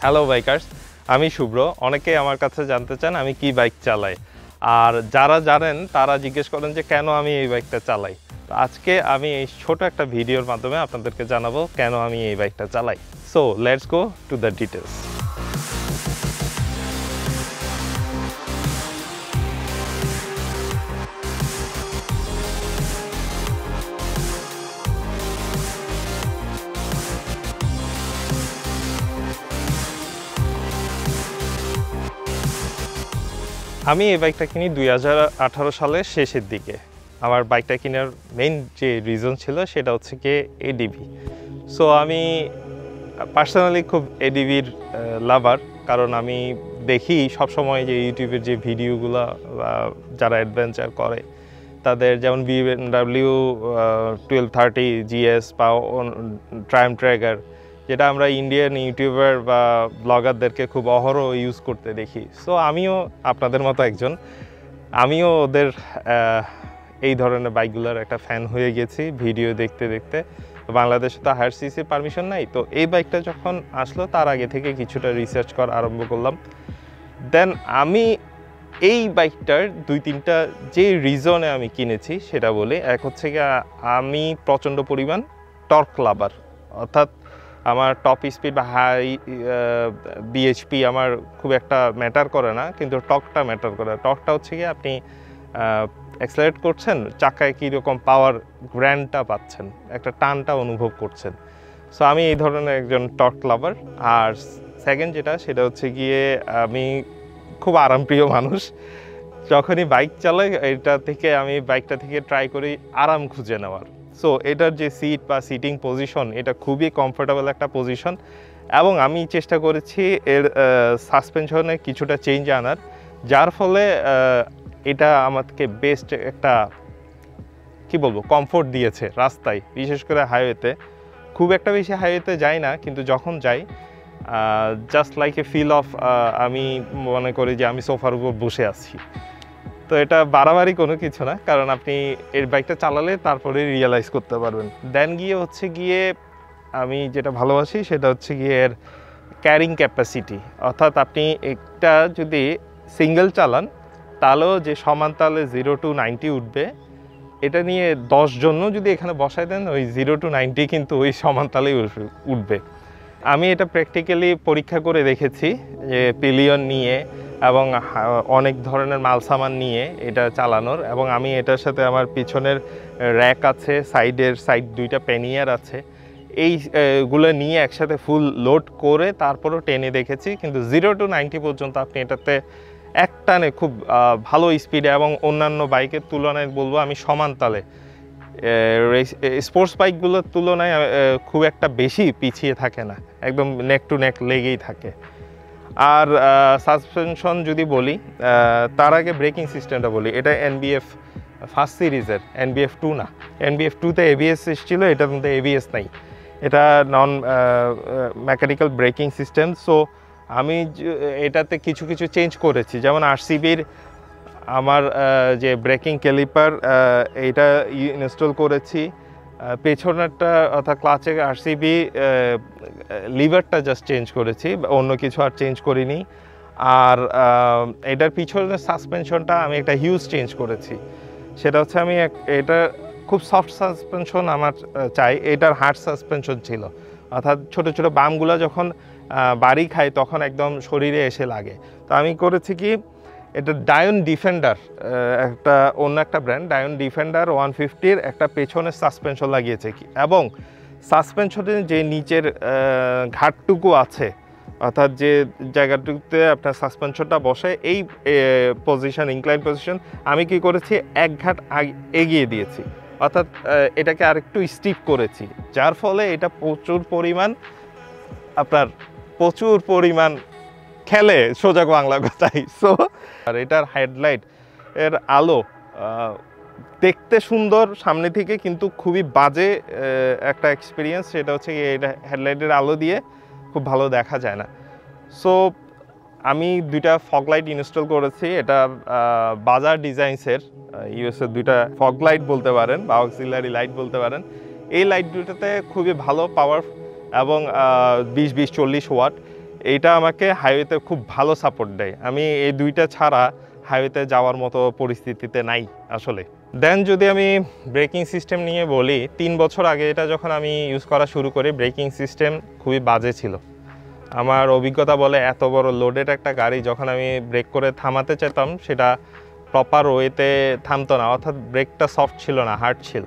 Hello bikers, আমি শুভ্র। অনেকেই আমার কাছে জানতে চান আমি কি বাইক চালাই, আর যারা জানেন তারা জিজ্ঞেস করেন যে কেন আমি এই বাইকটা চালাই। তো আজকে আমি এই ছোট একটা ভিডিওর মাধ্যমে আপনাদেরকে জানাবো কেন আমি এই বাইকটা চালাই। So let's go to the details. আমি এই বাইকটা কিনি 2018 সালের শেষের দিকে। আমার বাইকটা কেনার মেইন যে রিজন ছিল সেটা হচ্ছে কি এডিবি। সো আমি পার্সোনালি খুব এডিবির লাভার, কারণ আমি দেখি সবসময় যে ইউটিউবের যে ভিডিওগুলো যারা অ্যাডভেঞ্চার করে তাদের, যেমন BMW 1230 GS বা ট্রায়াম্ফ ট্রাইগার, যেটা আমরা ইন্ডিয়ান ইউটিউবার বা ব্লগারদেরকে খুব অহরহ ইউজ করতে দেখি। সো আমিও আপনাদের মতো একজন, আমিও ওদের এই ধরনের বাইকগুলোর একটা ফ্যান হয়ে গেছি ভিডিও দেখতে দেখতে। বাংলাদেশে তো হায়ার সিসির পারমিশন নাই, তো এই বাইকটা যখন আসলো তার আগে থেকে কিছুটা রিসার্চ করা আরম্ভ করলাম। দেন আমি এই বাইকটার দুই তিনটা যে রিজনে আমি কিনেছি সেটা বলি। এক হচ্ছে কি, আমি প্রচণ্ড পরিমাণ টর্ক লাভার, অর্থাৎ আমার টপ স্পিড বা হাই বিএইচপি আমার খুব একটা ম্যাটার করে না, কিন্তু টর্কটা ম্যাটার করে। টর্কটা হচ্ছে কি, আপনি অ্যাক্সেলারেট করছেন, চাকায় কীরকম পাওয়ার গ্র্যান্ডটা পাচ্ছেন, একটা টানটা অনুভব করছেন। সো আমি এই ধরনের একজন টর্ক লাভার। আর সেকেন্ড যেটা, সেটা হচ্ছে গিয়ে আমি খুব আরামপ্রিয় মানুষ। যখনই বাইক চালাই আমি বাইকটা থেকে ট্রাই করি আরাম খুঁজে নেওয়ার। সো এটার যে সিট বা সিটিং পজিশন, এটা খুবই কমফোর্টেবল একটা পজিশন, এবং আমি চেষ্টা করেছি এর সাসপেনশনে কিছুটা চেঞ্জ আনার, যার ফলে এটা আমাকে বেস্ট একটা কি বলবো কমফোর্ট দিয়েছে রাস্তায়, বিশেষ করে হাইওয়েতে। খুব একটা বেশি হাইওয়েতে যাই না, কিন্তু যখন যাই just like a feel of, আমি মনে করি যে আমি সোফার উপর বসে আছি। তো এটা বাড়াবাড়ি কোনো কিছু না, কারণ আপনি এর বাইকটা চালালে তারপরে রিয়েলাইজ করতে পারবেন। দেন গিয়ে আমি যেটা ভালোবাসি সেটা হচ্ছে গিয়ে এর ক্যারিং ক্যাপাসিটি, অর্থাৎ আপনি একটা যদি সিঙ্গেল চালান তাহলেও যে সমান তালে 0 to 90 উঠবে, এটা নিয়ে 10 জন্য যদি এখানে বসায় দেন, ওই 0 to 90 কিন্তু ওই সমান তালেই উঠবে। আমি এটা প্র্যাকটিক্যালি পরীক্ষা করে দেখেছি, যে পিলিয়ন নিয়ে এবং অনেক ধরনের মালসামান নিয়ে এটা চালানোর, এবং আমি এটার সাথে আমার পিছনের র্যাক আছে, সাইড দুইটা প্যানিয়ার আছে, এইগুলো নিয়ে একসাথে ফুল লোড করে তারপরও টেনে দেখেছি। কিন্তু 0 to 90 পর্যন্ত আপনি এটাতে এক টানে খুব ভালো স্পিডে, এবং অন্যান্য বাইকের তুলনায় বলবো আমি সমান তালে, স্পোর্টস বাইকগুলোর তুলনায় খুব একটা বেশি পিছিয়ে থাকে না, একদম নেক টু নেক লেগেই থাকে। আর সাসপেনশন যদি বলি, তার আগে ব্রেকিং সিস্টেমটা বলি। এটা NBF ফার্স্ট সিরিজের, NBF 2 না। NBF 2-তে ABS এসেছিলো, এটার মধ্যে ABS নাই, এটা নন মেকানিক্যাল ব্রেকিং সিস্টেম। সো আমি এটাতে কিছু চেঞ্জ করেছি, যেমন RCBর আমার যে ব্রেকিং ক্যালিপার, এইটা ইনস্টল করেছি। পেছনেরটা অর্থাৎ ক্লাচে RCB লিভারটা জাস্ট চেঞ্জ করেছি, অন্য কিছু আর চেঞ্জ করিনি। আর এটার পিছনের সাসপেনশনটা আমি একটা হিউজ চেঞ্জ করেছি। সেটা হচ্ছে এটা খুব সফট সাসপেনশন আমার চাই, এটার হার্ড সাসপেনশন ছিল, অর্থাৎ ছোটো বামগুলো যখন বাড়ি খায় তখন একদম শরীরে এসে লাগে। তো আমি করেছি কি, এটা ডায়ন ডিফেন্ডার, অন্য একটা ব্র্যান্ড, ডায়ন ডিফেন্ডার 150-র একটা পেছনের সাসপেনশন লাগিয়েছে, এবং সাসপেনশনের যে নিচের ঘাটটুকু আছে, অর্থাৎ যে জায়গাটুকুতে আপনার সাসপেনশনটা বসে, এই পজিশন, ইনক্লাইন পজিশন, আমি কি করেছি, এক ঘাট এগিয়ে দিয়েছি, অর্থাৎ এটাকে আরেকটু স্টিপ করেছি, যার ফলে এটা প্রচুর পরিমাণ খেলে, সোজা বাংলা কথাই। সো আর এটার হেডলাইট এর আলো দেখতে সুন্দর সামনে থেকে, কিন্তু খুবই বাজে একটা এক্সপিরিয়েন্স, সেটা হচ্ছে এটা হেডলাইটের আলো দিয়ে খুব ভালো দেখা যায় না। সো আমি দুইটা ফগ লাইট ইনস্টল করেছি, এটা বাজার ডিজাইনসের ইউএসের দুইটা ফগ লাইট বলতে পারেন বা অক্সিলারি লাইট বলতে পারেন। এই লাইট দুটাতে খুবই ভালো পাওয়ার, এবং 20-40 ওয়াট। এইটা আমাকে হাইওয়েতে খুব ভালো সাপোর্ট দেয়। আমি এই দুইটা ছাড়া হাইওয়েতে যাওয়ার মতো পরিস্থিতিতে নাই আসলে। দেন যদি আমি ব্রেকিং সিস্টেম নিয়ে বলি, 3 বছর আগে এটা যখন আমি ইউজ করা শুরু করি, ব্রেকিং সিস্টেম খুবই বাজে ছিল। আমার অভিজ্ঞতা বলে এত বড় লোডেড একটা গাড়ি যখন আমি ব্রেক করে থামাতে চাইতাম, সেটা প্রপার ওয়েতে থামতো না, অর্থাৎ ব্রেকটা সফট ছিল না, হার্ড ছিল।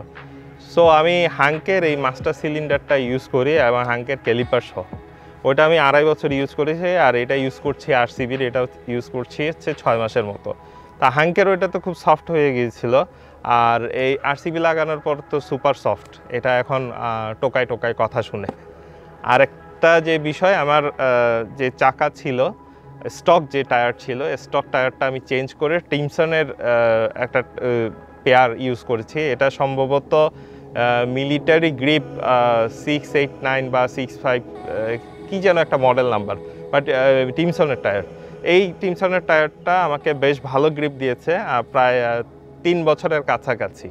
সো আমি হাঙ্কের এই মাস্টার সিলিন্ডারটা ইউজ করি এবং হাঙ্কের ক্যালিপার সহ। ওইটা আমি 2.5 বছর ইউজ করেছি, আর এটা ইউজ করছি RCBর, এটা ইউজ করছি হচ্ছে 6 মাসের মতো। তা হাঙ্কের ওইটা তো খুব সফট হয়ে গিয়েছিল, আর এই RCB লাগানোর পর তো সুপার সফট, এটা এখন টোকায় টোকায় কথা শুনে। আর একটা যে বিষয়, আমার যে চাকা ছিল, স্টক যে টায়ার ছিল, স্টক টায়ারটা আমি চেঞ্জ করে টিমসনের একটা পেয়ার ইউজ করেছি। এটা সম্ভবত মিলিটারি গ্রিপ 689 বা 65 কি যেন একটা মডেল নাম্বার, বাট টিমসনের টায়ার। এই টিমসনের টায়ারটা আমাকে বেশ ভালো গ্রিপ দিয়েছে, প্রায় 3 বছরের কাছাকাছি।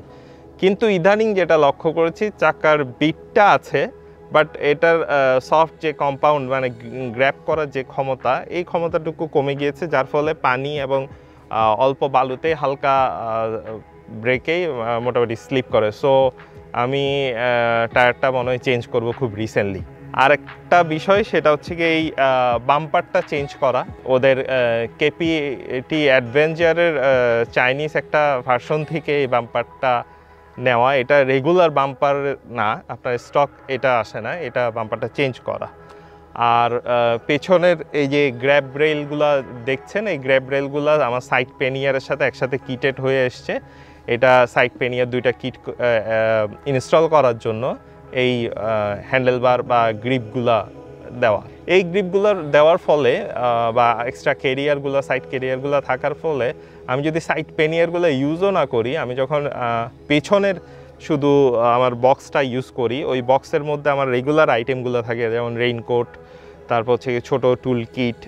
কিন্তু ইদানিং যেটা লক্ষ্য করেছি, চাকার বিটটা আছে, বাট এটার সফট যে কম্পাউন্ড মানে গ্র্যাব করার যে ক্ষমতা, এই ক্ষমতাটুকু কমে গিয়েছে, যার ফলে পানি এবং অল্প বালুতে হালকা ব্রেকেই মোটামুটি স্লিপ করে। সো আমি টায়ারটা মনে হয় চেঞ্জ করব খুব রিসেন্টলি। আর একটা বিষয়, সেটা হচ্ছে কি এই বাম্পারটা চেঞ্জ করা। ওদের KPT অ্যাডভেঞ্চারের চাইনিজ একটা ভার্সন থেকে এই বাম্পারটা নেওয়া। এটা রেগুলার বাম্পার না, আপনার স্টক এটা আসে না, এটা বাম্পারটা চেঞ্জ করা। আর পেছনের এই যে গ্র্যাব রেলগুলো দেখছেন, এই গ্র্যাব রেলগুলো আমার সাইড পেনিয়ারের সাথে একসাথে কিটেড হয়ে এসছে। এটা সাইড পেনিয়ার দুইটা কিট ইনস্টল করার জন্য এই হ্যান্ডেলবার বা গ্রিপগুলা দেওয়া। এই গ্রিপগুলো দেওয়ার ফলে বা এক্সট্রা ক্যারিয়ারগুলো, সাইড ক্যারিয়ারগুলো থাকার ফলে আমি যদি সাইড পেনিয়ারগুলো ইউজও না করি, আমি যখন পেছনের শুধু আমার বক্সটা ইউজ করি, ওই বক্সের মধ্যে আমার রেগুলার আইটেমগুলো থাকে, যেমন রেইনকোট, তারপর হচ্ছে ছোটো টুল কিট,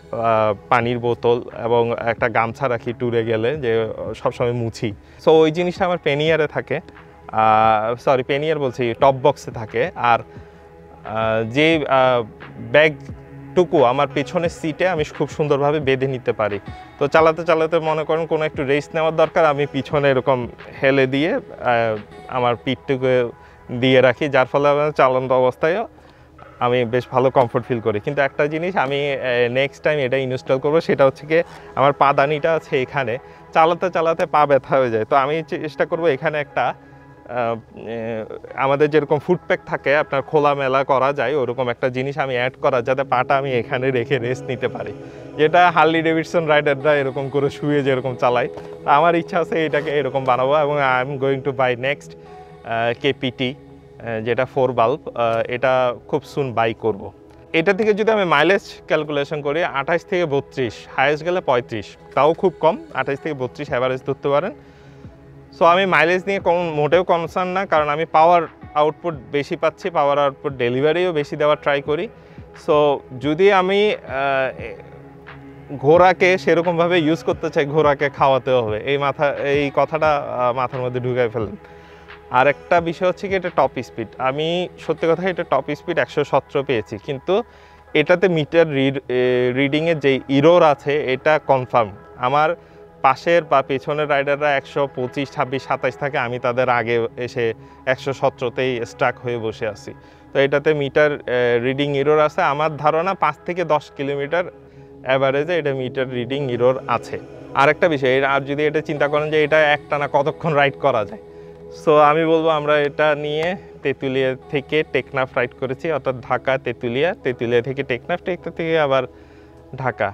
পানির বোতল এবং একটা গামছা রাখি ট্যুরে গেলে, যে সবসময় মুছি। সো ওই জিনিসটা আমার পেনিয়ারে থাকে, পেনিয়ার বলছি, টপ বক্সে থাকে। আর যে ব্যাগটুকু আমার পেছনের সিটে আমি খুব সুন্দরভাবে বেঁধে নিতে পারি। তো চালাতে চালাতে মনে করেন কোনো একটু রেস্ট নেওয়ার দরকার, আমি পিছনে এরকম হেলে দিয়ে আমার পিঠটুকু দিয়ে রাখি, যার ফলে আমার চালান্ত অবস্থায়ও আমি বেশ ভালো কমফোর্ট ফিল করি। কিন্তু একটা জিনিস আমি নেক্সট টাইম এটা ইনস্টল করবো, সেটা হচ্ছে কি আমার পাদানিটা আছে এখানে, চালাতে চালাতে পা ব্যথা হয়ে যায়। তো আমি চেষ্টা করবো এখানে একটা আমাদের যেরকম ফুটপ্যাক থাকে, আপনার খোলামেলা করা যায়, ওরকম একটা জিনিস আমি অ্যাড করা, যাতে পাটা আমি এখানে রেখে রেস্ট নিতে পারি, যেটা হার্লি ডেভিডসন রাইডাররা এরকম করে শুয়ে যেরকম চালায়। আমার ইচ্ছা আছে এটাকে এরকম বানাবো, এবং I am going to buy next KPT, যেটা 4 বাল্ব, এটা খুব সুন বাই করব। এটা থেকে যদি আমি মাইলেজ ক্যালকুলেশন করি, 28 থেকে 32, হাইয়েস্ট গেলে 35, তাও খুব কম, 28 থেকে 32 অ্যাভারেজ ধরতে পারেন। সো আমি মাইলেজ নিয়ে মোটেও কনসার্ন না, কারণ আমি পাওয়ার আউটপুট বেশি পাচ্ছি, পাওয়ার আউটপুট ডেলিভারিও বেশি দেওয়ার ট্রাই করি। সো যদি আমি ঘোড়াকে সেরকমভাবে ইউজ করতে চাই, ঘোড়াকে খাওয়াতে হবে, এই কথাটা মাথার মধ্যে ঢুকাই ফেলেন। আর একটা বিষয় হচ্ছে কি, এটা টপ স্পিড। আমি সত্যি কথা, এটা টপ স্পিড 117 পেয়েছি, কিন্তু এটাতে মিটার রিডিংয়ের যে ইরোর আছে, এটা কনফার্ম। আমার পাশের বা পেছনের রাইডাররা 125, 26, 27 থাকে, আমি তাদের আগে এসে 117তেই স্টাক হয়ে বসে আছি। তো এটাতে মিটার রিডিং ইরোর আছে, আমার ধারণা 5 থেকে 10 কিলোমিটার অ্যাভারেজে এটা মিটার রিডিং ইরোর আছে। আরেকটা বিষয়, আর যদি এটা চিন্তা করেন যে এটা একটানা কতক্ষণ রাইড করা যায়, সো আমি বলবো আমরা এটা নিয়ে তেঁতুলিয়া থেকে টেকনাফ রাইড করেছি, অর্থাৎ ঢাকা তেঁতুলিয়া, তেঁতুলিয়া থেকে টেকনাফ, টেকনাফ থেকে আবার ঢাকা,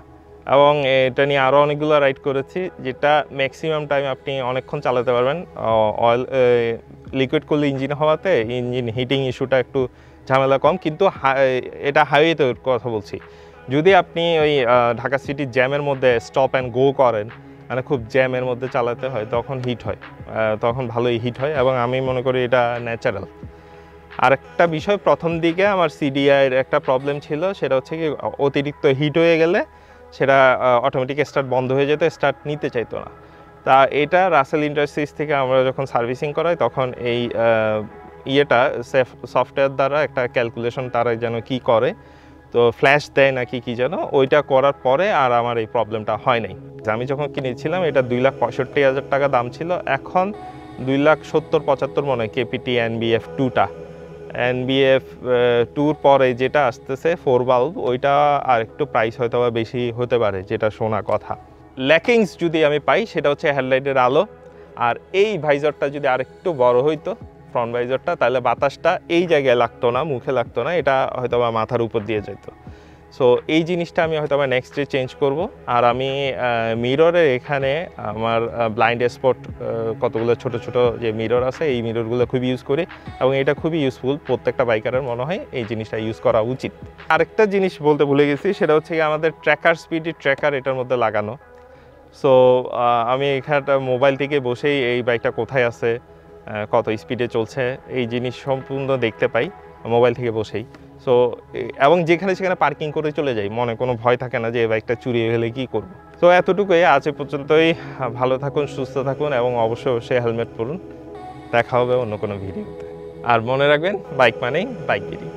এবং এটা নিয়ে আরও অনেকগুলো রাইড করেছি, যেটা ম্যাক্সিমাম টাইম আপনি অনেকক্ষণ চালাতে পারবেন। অয়েল লিকুইড করলে ইঞ্জিন হওয়াতে ইঞ্জিন হিটিং ইস্যুটা একটু ঝামেলা কম, কিন্তু এটা হাইওয়েতে কথা বলছি। যদি আপনি ওই ঢাকা সিটির জ্যামের মধ্যে স্টপ অ্যান্ড গো করেন, মানে খুব জ্যামের মধ্যে চালাতে হয়, তখন হিট হয়, তখন ভালোই হিট হয়, এবং আমি মনে করি এটা ন্যাচারাল। আরেকটা বিষয়, প্রথম দিকে আমার CDIর একটা প্রবলেম ছিল, সেটা হচ্ছে কি অতিরিক্ত হিট হয়ে গেলে সেটা অটোমেটিক স্টার্ট বন্ধ হয়ে যেত, স্টার্ট নিতে চাইতো না। তা এটা রাসেল ইন্ডাস্ট্রিজ থেকে আমরা যখন সার্ভিসিং করাই, তখন এই সফটওয়্যার দ্বারা একটা ক্যালকুলেশন তারা যেন কি করে, তো ফ্ল্যাশ দেয় নাকি কি যেন, ওইটা করার পরে আর আমার এই প্রবলেমটা হয় নাই। আমি যখন কিনেছিলাম এটা 2,65,000 টাকা দাম ছিল, এখন 2,70,75 মনে হয় কেপিটি এনবিএফ 2টা। এনবিএফ 2 পরে যেটা আসতেছে 4 বাল্ব, ওইটা আর একটু প্রাইস হয়তো বা বেশি হতে পারে, যেটা শোনা কথা। ল্যাকিংস যদি আমি পাই সেটা হচ্ছে হেডলাইটের আলো, আর এই ভাইজারটা যদি আরেকটু বড় হইতো ফ্রন্ট ভাইজারটা, তাহলে বাতাসটা এই জায়গায় লাগতো না, মুখে লাগতো না, এটা হয়তো বা মাথার উপর দিয়ে যেত। সো এই জিনিসটা আমি হয়তো আমার নেক্সট ডে চেঞ্জ করব। আর আমি মিররের এখানে আমার ব্লাইন্ড স্পট কতগুলো ছোট ছোট যে মিরর আছে, এই মিররগুলো খুব ইউজ করি এবং এটা খুবই ইউজফুল। প্রত্যেকটা বাইকারের মনে হয় এই জিনিসটা ইউজ করা উচিত। আরেকটা জিনিস বলতে ভুলে গেছি, সেটা হচ্ছে কি আমাদের ট্র্যাকার, স্পিডি ট্র্যাকার এটার মধ্যে লাগানো। সো আমি এখানটা মোবাইল থেকে বসেই এই বাইকটা কোথায় আছে, কত স্পিডে চলছে, এই জিনিস সম্পূর্ণ দেখতে পাই মোবাইল থেকে বসেই। সো এবং যেখানে সেখানে পার্কিং করে চলে যাই, মনে কোনো ভয় থাকে না যে এই বাইকটা চুরি হলে কী করব। তো এতটুকুই, আজ এ পর্যন্তই। ভালো থাকুন, সুস্থ থাকুন এবং অবশ্যই অবশ্যই হেলমেট পরুন। দেখা হবে অন্য কোনো ভিডিওতে। আর মনে রাখবেন, বাইক মানেই বাইকগিরি।